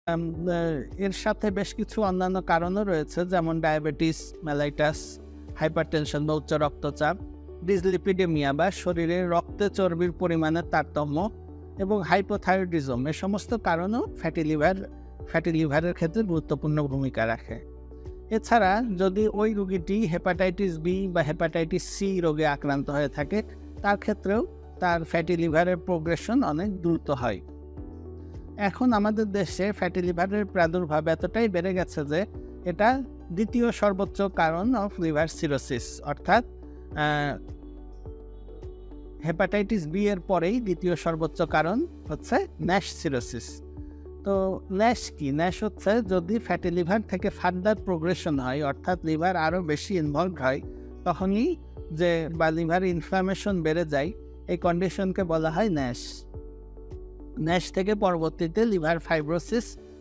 আম এর সাথে বেশ কিছু অন্যান্য কারণও রয়েছে, যেমন ডায়াবেটিস মেলাইটাস, হাইপারটেনশন বা উচ্চ রক্তচাপ, ডিসলিপিডেমিয়া বা শরীরে রক্তে চর্বির পরিমাণের তারতম্য এবং হাইপোথাইরয়েডিজম, এ সমস্ত কারণও ফ্যাটি লিভারের ক্ষেত্রে গুরুত্বপূর্ণ ভূমিকা রাখে। এছাড়া যদি ওই রোগীটি হেপাটাইটিস বি বা হেপাটাইটিস সি রোগে আক্রান্ত হয়ে থাকে, তার ক্ষেত্রেও তার ফ্যাটি লিভারের প্রোগ্রেশন অনেক দ্রুত হয়। এখন আমাদের দেশে ফ্যাটি লিভারের প্রাদুর্ভাব এতটাই বেড়ে গেছে যে এটা দ্বিতীয় সর্বোচ্চ কারণ অফ লিভার সিরোসিস, অর্থাৎ হেপাটাইটিস বি এর পরেই দ্বিতীয় সর্বোচ্চ কারণ হচ্ছে ন্যাশ সিরোসিস। তো ন্যাশ কি? ন্যাশ হচ্ছে যদি ফ্যাটি লিভার থেকে ফার্দার প্রোগ্রেশন হয়, অর্থাৎ লিভার আরও বেশি ইনভলভড হয়, তখনই বা লিভার ইনফ্লামেশন বেড়ে যায়, এই কন্ডিশনকে বলা হয় ন্যাশ। ন্যাশ থেকে পরবর্তীতে লিভার ফাইব্রোসিস